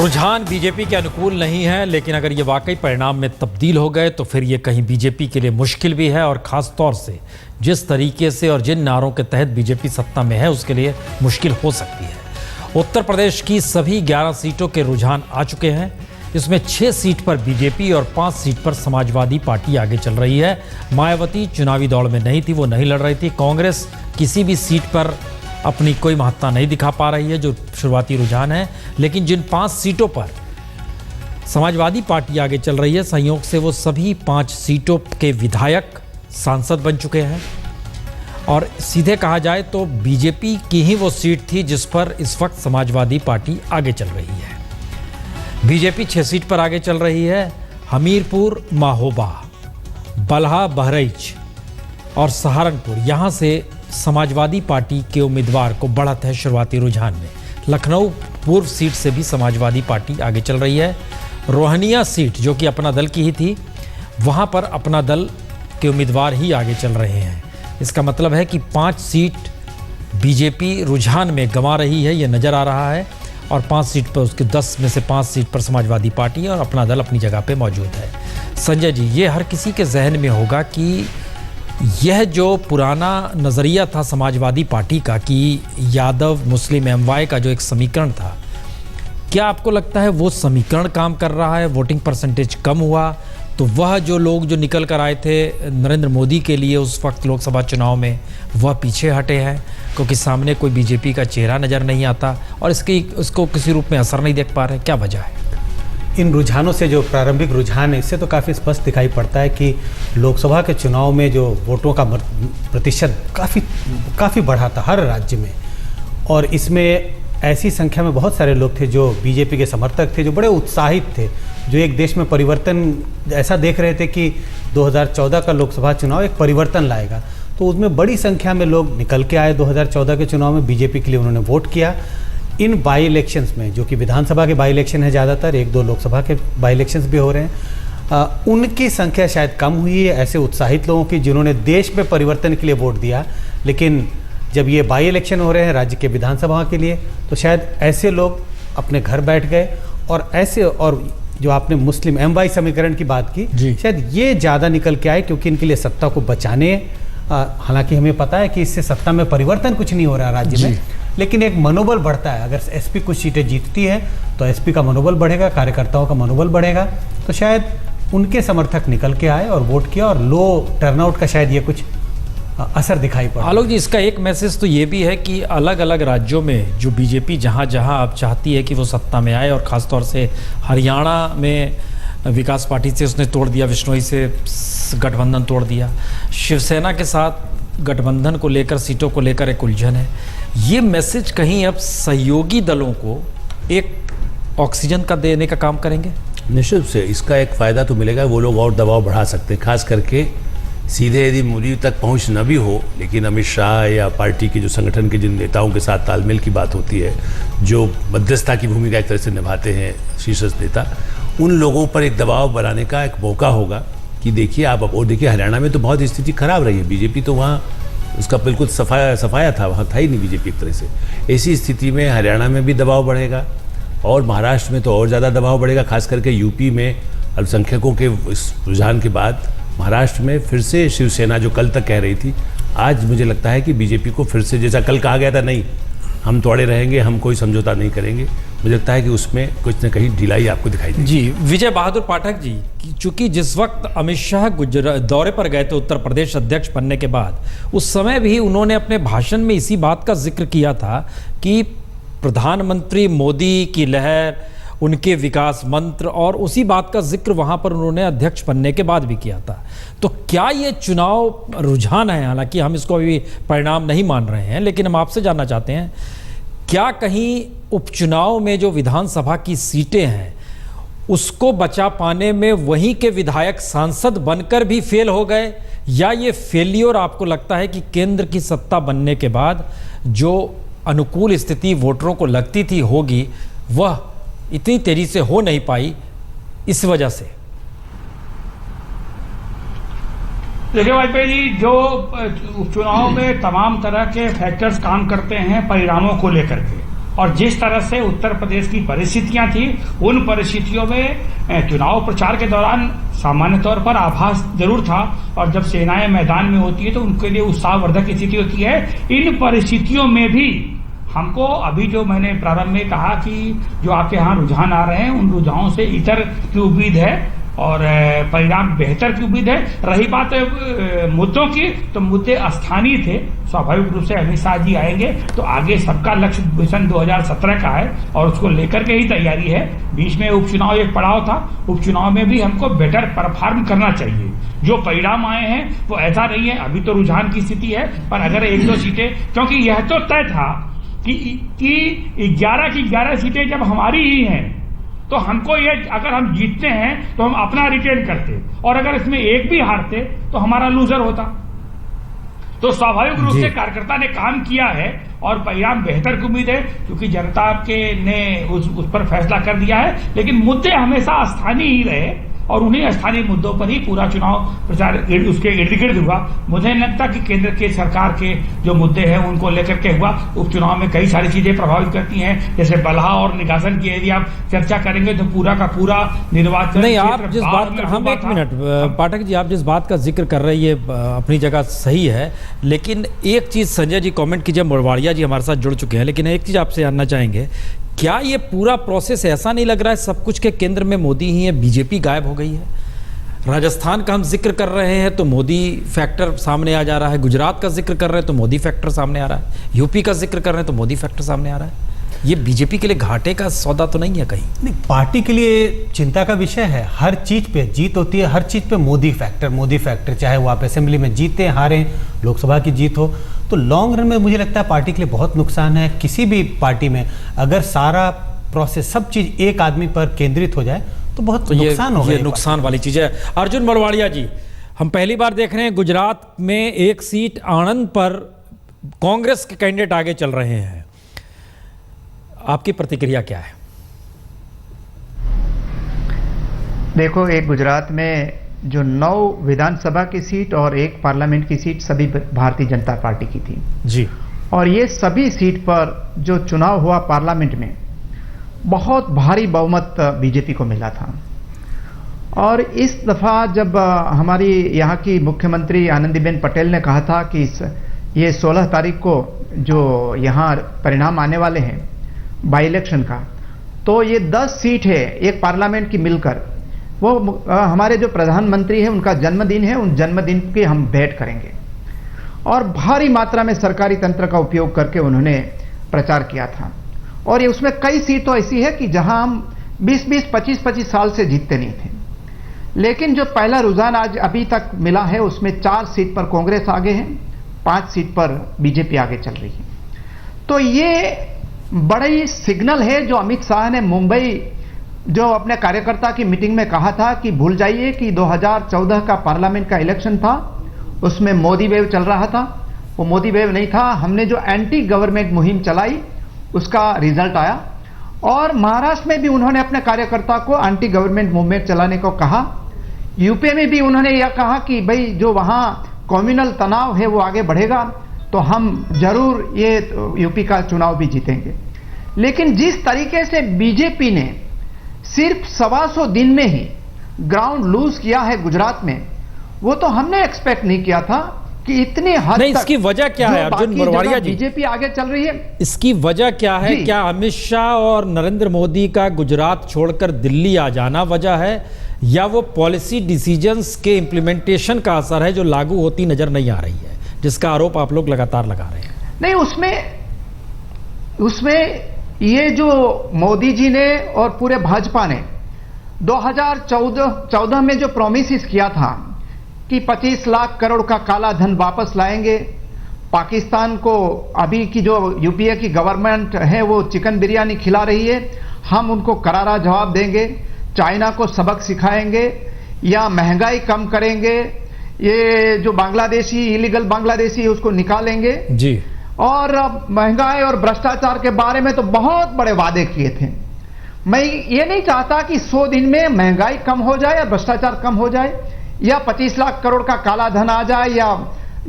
रुझान बीजेपी के अनुकूल नहीं है, लेकिन अगर ये वाकई परिणाम में तब्दील हो गए तो फिर ये कहीं बीजेपी के लिए मुश्किल भी है, और ख़ास तौर से जिस तरीके से और जिन नारों के तहत बीजेपी सत्ता में है उसके लिए मुश्किल हो सकती है। उत्तर प्रदेश की सभी 11 सीटों के रुझान आ चुके हैं। इसमें 6 सीट पर बीजेपी और 5 सीट पर समाजवादी पार्टी आगे चल रही है। मायावती चुनावी दौड़ में नहीं थी, वो नहीं लड़ रही थी। कांग्रेस किसी भी सीट पर अपनी कोई महत्ता नहीं दिखा पा रही है, जो शुरुआती रुझान है। लेकिन जिन 5 सीटों पर समाजवादी पार्टी आगे चल रही है, संयोग से वो सभी 5 सीटों के विधायक सांसद बन चुके हैं। और सीधे कहा जाए तो बीजेपी की ही वो सीट थी जिस पर इस वक्त समाजवादी पार्टी आगे चल रही है। बीजेपी 6 सीट पर आगे चल रही है। हमीरपुर, महोबा, बल्हा, बहराइच और सहारनपुर, यहाँ से समाजवादी पार्टी के उम्मीदवार को बढ़त है शुरुआती रुझान में। लखनऊ पूर्व सीट से भी समाजवादी पार्टी आगे चल रही है। रोहनिया सीट जो कि अपना दल की ही थी, वहाँ पर अपना दल के उम्मीदवार ही आगे चल रहे हैं। इसका मतलब है कि 5 सीट बीजेपी रुझान में गंवा रही है, ये नज़र आ रहा है। और 5 सीट पर उसके 10 में से 5 सीट पर समाजवादी पार्टी और अपना दल अपनी जगह पे मौजूद है। संजय जी, ये हर किसी के जहन में होगा कि यह जो पुराना नज़रिया था समाजवादी पार्टी का कि यादव मुस्लिम एमवाई का जो एक समीकरण था, क्या आपको लगता है वो समीकरण काम कर रहा है? वोटिंग परसेंटेज कम हुआ तो वह जो लोग जो निकल कर आए थे नरेंद्र मोदी के लिए उस वक्त लोकसभा चुनाव में, वह पीछे हटे हैं क्योंकि सामने कोई बीजेपी का चेहरा नज़र नहीं आता और इसको किसी रूप में असर नहीं देख पा रहे? क्या वजह है? इन रुझानों से, जो प्रारंभिक रुझान है, इससे तो काफ़ी स्पष्ट दिखाई पड़ता है कि लोकसभा के चुनाव में जो वोटों का प्रतिशत काफ़ी बढ़ा था हर राज्य में। और इसमें ऐसी संख्या में बहुत सारे लोग थे जो बीजेपी के समर्थक थे, जो बड़े उत्साहित थे, जो एक देश में परिवर्तन ऐसा देख रहे थे कि 2014 का लोकसभा चुनाव एक परिवर्तन लाएगा। तो उसमें बड़ी संख्या में लोग निकल के आए 2014 के चुनाव में, बीजेपी के लिए उन्होंने वोट किया। इन बाई इलेक्शंस में, जो कि विधानसभा के बाई इलेक्शन है ज़्यादातर, 1-2 लोकसभा के बाई इलेक्शंस भी हो रहे हैं, उनकी संख्या शायद कम हुई है ऐसे उत्साहित लोगों की जिन्होंने देश में परिवर्तन के लिए वोट दिया। लेकिन जब ये बाई इलेक्शन हो रहे हैं राज्य के विधानसभा के लिए, तो शायद ऐसे लोग अपने घर बैठ गए। और जो आपने मुस्लिम एमवाई समीकरण की बात की, शायद ये ज़्यादा निकल के आए क्योंकि इनके लिए सत्ता को बचाने, हालांकि हमें पता है कि इससे सत्ता में परिवर्तन कुछ नहीं हो रहा राज्य में, लेकिन एक मनोबल बढ़ता है। अगर एसपी कुछ सीटें जीतती है तो एसपी का मनोबल बढ़ेगा, कार्यकर्ताओं का मनोबल बढ़ेगा। तो शायद उनके समर्थक निकल के आए और वोट किया, और लो टर्नआउट का शायद ये कुछ असर दिखाई पड़ा। आलोक जी, इसका एक मैसेज तो ये भी है कि अलग अलग राज्यों में जो बीजेपी जहाँ जहाँ अब चाहती है कि वो सत्ता में आए, और ख़ासतौर से हरियाणा में विकास पार्टी से उसने तोड़ दिया, विश्नोई से गठबंधन तोड़ दिया, शिवसेना के साथ गठबंधन को लेकर, सीटों को लेकर एक उलझन है। ये मैसेज कहीं अब सहयोगी दलों को एक ऑक्सीजन का देने का काम करेंगे? निश्चित से इसका एक फ़ायदा तो मिलेगा, वो लोग और दबाव बढ़ा सकते हैं, खास करके सीधे यदि मोदी तक पहुंच न भी हो, लेकिन अमित शाह या पार्टी के जो संगठन के जिन नेताओं के साथ तालमेल की बात होती है, जो मध्यस्थता की भूमिका एक तरह से निभाते हैं शीर्षस्थ नेता, उन लोगों पर एक दबाव बनाने का एक मौका होगा कि देखिए आप। और देखिए हरियाणा में तो बहुत स्थिति खराब रही है, बीजेपी तो वहाँ उसका बिल्कुल सफाया था, वहाँ था ही नहीं बीजेपी एक तरह से। ऐसी स्थिति में हरियाणा में भी दबाव बढ़ेगा और महाराष्ट्र में तो और ज़्यादा दबाव बढ़ेगा, खास करके यूपी में अल्पसंख्यकों के इस रुझान के बाद महाराष्ट्र में फिर से शिवसेना जो कल तक कह रही थी, आज मुझे लगता है कि बीजेपी को फिर से, जैसा कल कहा गया था, नहीं हम तोड़े रहेंगे, हम कोई समझौता नहीं करेंगे, मुझे लगता है कि उसमें कुछ न कहीं ढिलाई आपको दिखाई देगी। जी, विजय बहादुर पाठक जी, चूंकि जिस वक्त अमित शाह दौरे पर गए थे उत्तर प्रदेश अध्यक्ष बनने के बाद, उस समय भी उन्होंने अपने भाषण में इसी बात का जिक्र किया था कि प्रधानमंत्री मोदी की लहर, उनके विकास मंत्र, और उसी बात का जिक्र वहां पर उन्होंने अध्यक्ष बनने के बाद भी किया था। तो क्या ये चुनाव रुझान है? हालांकि हम इसको अभी परिणाम नहीं मान रहे हैं, लेकिन हम आपसे जानना चाहते हैं, क्या कहीं उपचुनाव में जो विधानसभा की सीटें हैं उसको बचा पाने में वहीं के विधायक सांसद बनकर भी फेल हो गए, या ये फेलियर आपको लगता है कि केंद्र की सत्ता बनने के बाद जो अनुकूल स्थिति वोटरों को लगती थी होगी, वह इतनी तेजी से हो नहीं पाई इस वजह से? देखिए वाजपेयी जी, जो चुनाव में तमाम तरह के फैक्टर्स काम करते हैं परिणामों को लेकर के, और जिस तरह से उत्तर प्रदेश की परिस्थितियां थी, उन परिस्थितियों में चुनाव प्रचार के दौरान सामान्य तौर पर आभास जरूर था, और जब सेनाएं मैदान में होती है तो उनके लिए उत्साहवर्धक स्थिति होती है। इन परिस्थितियों में भी हमको अभी जो मैंने प्रारंभ में कहा कि जो आपके यहाँ रुझान आ रहे हैं, उन रुझानों से इतर की उम्मीद है और परिणाम बेहतर की उम्मीद है। रही बात मुद्दों की, तो मुद्दे स्थानीय थे। स्वाभाविक रूप से अमित शाह जी आएंगे तो आगे सबका लक्ष्य मिशन 2017 का है और उसको लेकर के ही तैयारी है। बीच में उपचुनाव एक पड़ाव था, उपचुनाव में भी हमको बेटर परफॉर्म करना चाहिए। जो परिणाम आए हैं वो ऐसा नहीं है, अभी तो रुझान की स्थिति है, पर अगर 1-2 सीटें, क्योंकि यह तो तय था कि 11 की 11 सीटें जब हमारी ही हैं तो हमको ये, अगर हम जीतते हैं तो हम अपना रिटेन करते, और अगर इसमें एक भी हारते तो हमारा लूजर होता। तो स्वाभाविक रूप से कार्यकर्ता ने काम किया है और परिणाम बेहतर की उम्मीद है, क्योंकि जनता के ने उस पर फैसला कर दिया है। लेकिन मुद्दे हमेशा स्थानीय ही रहे और उन्हीं स्थानीय मुद्दों पर ही पूरा चुनाव प्रचार उसके इर्द गिर्द हुआ। मुझे नहीं लगता कि केंद्र के सरकार के जो मुद्दे हैं उनको लेकर के हुआ। उपचुनाव में कई सारी चीजें प्रभावित करती हैं, जैसे बलहा और निकासन की यदि आप चर्चा करेंगे तो पूरा का पूरा निर्वाचन नहीं, आप जिस बात का, हम एक मिनट पाठक जी, आप जिस बात का जिक्र कर रहे हैं ये अपनी जगह सही है, लेकिन एक चीज संजय जी कमेंट कीजिए, मोरवाड़िया जी हमारे साथ जुड़ चुके हैं, लेकिन एक चीज आपसे जानना चाहेंगे, क्या ये पूरा प्रोसेस ऐसा नहीं लग रहा है सब कुछ के केंद्र में मोदी ही है, बीजेपी गायब हो गई है? राजस्थान का हम जिक्र कर रहे हैं तो मोदी फैक्टर सामने आ जा रहा है, गुजरात का जिक्र कर रहे हैं तो मोदी फैक्टर सामने आ रहा है, यूपी का जिक्र कर रहे हैं तो मोदी फैक्टर सामने आ रहा है। ये बीजेपी के लिए घाटे का सौदा तो नहीं है कहीं? नहीं, पार्टी के लिए चिंता का विषय है। हर चीज पे जीत होती है, हर चीज पे मोदी फैक्टर, चाहे वो आप असेंबली में जीते हारे, लोकसभा की जीत हो, तो लॉन्ग रन में मुझे लगता है पार्टी के लिए बहुत नुकसान है। किसी भी पार्टी में अगर सारा प्रोसेस, सब चीज एक आदमी पर केंद्रित हो जाए तो बहुत नुकसान होगा। ये नुकसान वाली चीज है। अर्जुन मोरवाड़िया जी, हम पहली बार देख रहे हैं गुजरात में एक सीट आणंद पर कांग्रेस के कैंडिडेट आगे चल रहे हैं, आपकी प्रतिक्रिया क्या है? देखो, एक गुजरात में जो 9 विधानसभा की सीट और 1 पार्लियामेंट की सीट सभी भारतीय जनता पार्टी की थी जी, और ये सभी सीट पर जो चुनाव हुआ पार्लियामेंट में बहुत भारी बहुमत बीजेपी को मिला था। और इस दफा जब हमारी यहाँ की मुख्यमंत्री आनंदीबेन पटेल ने कहा था कि ये 16 तारीख को जो यहाँ परिणाम आने वाले हैं बाई इलेक्शन का, तो ये 10 सीट है एक पार्लियामेंट की मिलकर, वो हमारे जो प्रधानमंत्री है उनका जन्मदिन है, उन जन्मदिन की हम भेंट करेंगे। और भारी मात्रा में सरकारी तंत्र का उपयोग करके उन्होंने प्रचार किया था। और ये उसमें कई सीट तो ऐसी है कि जहां हम 20-20, 25-25 साल से जीतते नहीं थे। लेकिन जो पहला रुझान आज अभी तक मिला है उसमें 4 सीट पर कांग्रेस आगे है, 5 सीट पर बीजेपी आगे चल रही है। तो ये बड़ा ही सिग्नल है जो अमित शाह ने मुंबई जो अपने कार्यकर्ता की मीटिंग में कहा था कि भूल जाइए कि 2014 का पार्लियामेंट का इलेक्शन था, उसमें मोदी वेव चल रहा था। वो मोदी वेव नहीं था, हमने जो एंटी गवर्नमेंट मुहिम चलाई उसका रिजल्ट आया। और महाराष्ट्र में भी उन्होंने अपने कार्यकर्ता को एंटी गवर्नमेंट मूवमेंट चलाने को कहा। यूपी में भी उन्होंने यह कहा कि भाई जो वहां कम्युनल तनाव है वो आगे बढ़ेगा तो हम जरूर ये यूपी का चुनाव भी जीतेंगे। लेकिन जिस तरीके से बीजेपी ने सिर्फ 125 दिन में ही ग्राउंड लूज किया है गुजरात में, वो तो हमने एक्सपेक्ट नहीं किया था कि इतनी हद नहीं। तक इसकी वजह क्या है अर्जुन मोरवाड़िया जी? बीजेपी आगे चल रही है, इसकी वजह क्या है? क्या अमित शाह और नरेंद्र मोदी का गुजरात छोड़कर दिल्ली आ जाना वजह है, या वो पॉलिसी डिसीजंस के इंप्लीमेंटेशन का असर है जो लागू होती नजर नहीं आ रही है, जिसका आरोप आप लोग लगातार लगा रहे हैं? नहीं, उसमें ये जो मोदी जी ने और पूरे भाजपा ने 2014 में जो प्रॉमिसेस किया था कि 25 लाख करोड़ का काला धन वापस लाएंगे, पाकिस्तान को अभी की जो यूपीए की गवर्नमेंट है वो चिकन बिरयानी खिला रही है, हम उनको करारा जवाब देंगे, चाइना को सबक सिखाएंगे या महंगाई कम करेंगे, ये जो बांग्लादेशी इलीगल बांग्लादेशी है उसको निकालेंगे जी, और महंगाई और भ्रष्टाचार के बारे में तो बहुत बड़े वादे किए थे। मैं ये नहीं चाहता कि 100 दिन में महंगाई कम हो जाए या भ्रष्टाचार कम हो जाए या 25 लाख करोड़ का काला धन आ जाए, या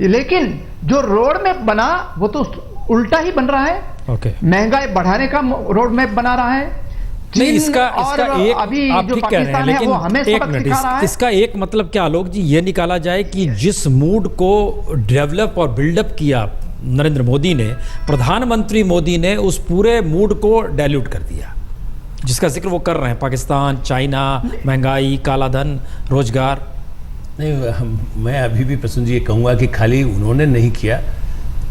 लेकिन जो रोड में बना वो तो उल्टा ही बन रहा है। ओके। महंगाई बढ़ाने का रोड मैप बना रहा है। नहीं, इसका और एक अभी आप जो ठीक कह रहे हैं, पाकिस्तान है लेकिन वो हमें एक सबक मिनट, सिखा रहा है। इसका एक मतलब क्या आलोक जी ये निकाला जाए कि जिस मूड को डेवलप और बिल्डअप किया नरेंद्र मोदी ने, प्रधानमंत्री मोदी ने उस पूरे मूड को डाइल्यूट कर दिया, जिसका जिक्र वो कर रहे हैं, पाकिस्तान, चाइना, महंगाई, कालाधन, रोजगार। नहीं, मैं अभी भी प्रसन्न जी ये कहूँगा कि खाली उन्होंने नहीं किया,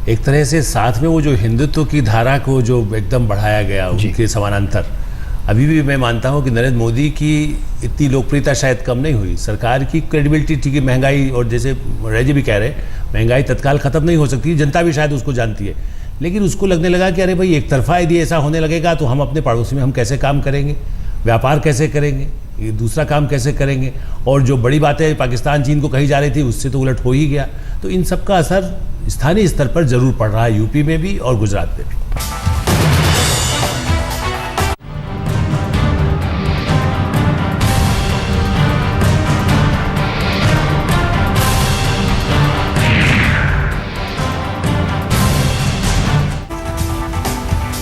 एक तरह से साथ में वो जो हिंदुत्व की धारा को जो एकदम बढ़ाया गया उनके समानांतर, अभी भी मैं मानता हूँ कि नरेंद्र मोदी की इतनी लोकप्रियता शायद कम नहीं हुई, सरकार की क्रेडिबिलिटी ठीक है, महंगाई और जैसे रैजी भी कह रहे हैं महंगाई तत्काल खत्म नहीं हो सकती, जनता भी शायद उसको जानती है, लेकिन उसको लगने लगा कि अरे भाई एक तरफा यदि ऐसा होने लगेगा तो हम अपने पड़ोसी में हम कैसे काम करेंगे, व्यापार कैसे करेंगे, ये दूसरा काम कैसे करेंगे, और जो बड़ी बातें पाकिस्तान चीन को कही जा रही थी उससे तो उलट हो ही गया। तो इन सब का असर स्थानीय स्तर पर जरूर पड़ रहा है, यूपी में भी और गुजरात में भी।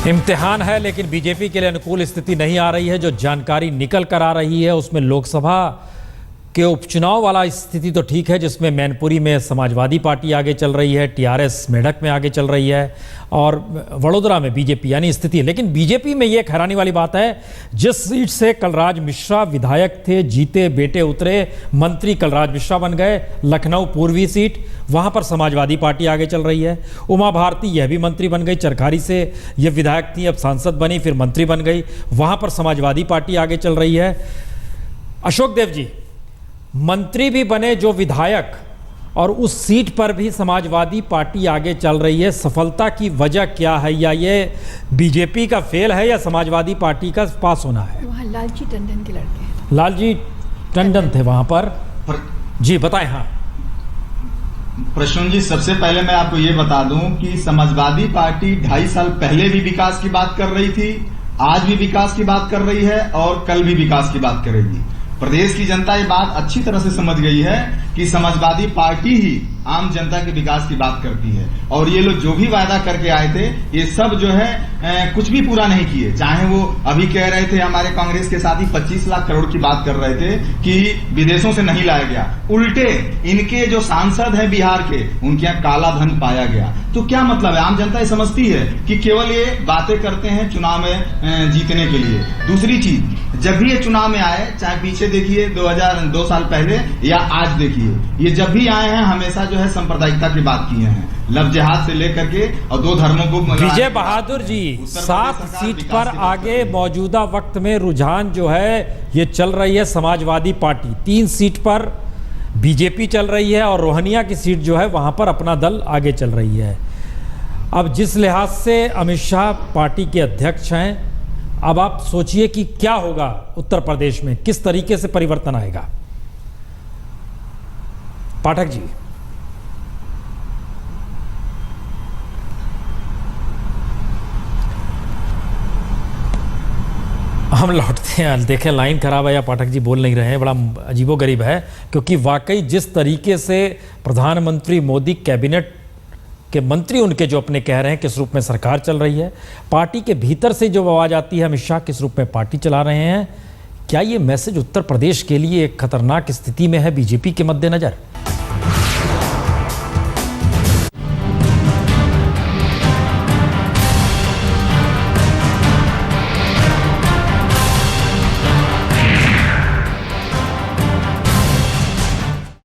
इम्तिहान है, लेकिन बीजेपी के लिए अनुकूल स्थिति नहीं आ रही है। जो जानकारी निकल कर आ रही है उसमें लोकसभा के उपचुनाव वाला स्थिति तो ठीक है, जिसमें मैनपुरी में समाजवादी पार्टी आगे चल रही है, टीआरएस मेढक में आगे चल रही है और वडोदरा में बीजेपी, यानी स्थिति है। लेकिन बीजेपी में ये हैरानी वाली बात है, जिस सीट से कलराज मिश्रा विधायक थे, जीते, बेटे उतरे, मंत्री कलराज मिश्रा बन गए, लखनऊ पूर्वी सीट, वहाँ पर समाजवादी पार्टी आगे चल रही है। उमा भारती यह भी मंत्री बन गई, चरखारी से ये विधायक थी, अब सांसद बनी, फिर मंत्री बन गई, वहाँ पर समाजवादी पार्टी आगे चल रही है। अशोक देव जी, मंत्री भी बने जो विधायक, और उस सीट पर भी समाजवादी पार्टी आगे चल रही है, सफलता की वजह क्या है? या ये बीजेपी का फेल है या समाजवादी पार्टी का पास होना है? वहाँ लालजी टंडन के लड़के हैं। लालजी टंडन थे वहां पर, जी बताएं। हाँ प्रसून जी, सबसे पहले मैं आपको ये बता दूं कि समाजवादी पार्टी 2.5 साल पहले भी विकास की बात कर रही थी, आज भी विकास की बात कर रही है और कल भी विकास की बात करेगी। प्रदेश की जनता ये बात अच्छी तरह से समझ गई है कि समाजवादी पार्टी ही आम जनता के विकास की बात करती है, और ये लोग जो भी वायदा करके आए थे ये सब जो है कुछ भी पूरा नहीं किए। चाहे वो अभी कह रहे थे, हमारे कांग्रेस के साथी 25 लाख करोड़ की बात कर रहे थे कि विदेशों से नहीं लाया गया, उल्टे इनके जो सांसद हैं बिहार के, उनके यहाँ काला धन पाया गया। तो क्या मतलब है? आम जनता ये समझती है कि केवल ये बातें करते हैं चुनाव में जीतने के लिए। दूसरी चीज, जब भी ये चुनाव में आए, चाहे पीछे देखिए 2 साल पहले या आज देखिए, ये जब भी आए हैं हमेशा जो है सांप्रदायिकता की बात किए हैं, लव जिहाद से लेकर के और 2 धर्मों को। विजय बहादुर जी, 7 सीट पर आगे मौजूदा वक्त में रुझान जो है ये चल रही है समाजवादी पार्टी, 3 सीट पर बीजेपी चल रही है और रोहनिया की सीट जो है वहां पर अपना दल आगे चल रही है। अब जिस लिहाज से अमित शाह पार्टी के अध्यक्ष हैं, अब आप सोचिए कि क्या होगा उत्तर प्रदेश में, किस तरीके से परिवर्तन आएगा। पाठक जी, हम लौटते हैं। देखें लाइन खराब है या पाठक जी बोल नहीं रहे हैं, बड़ा अजीबोगरीब है, क्योंकि वाकई जिस तरीके से प्रधानमंत्री मोदी कैबिनेट के मंत्री उनके जो अपने कह रहे हैं किस रूप में सरकार चल रही है, पार्टी के भीतर से जो आवाज़ आती है अमित शाह किस रूप में पार्टी चला रहे हैं, क्या ये मैसेज उत्तर प्रदेश के लिए एक खतरनाक स्थिति में है बीजेपी के मद्देनजर?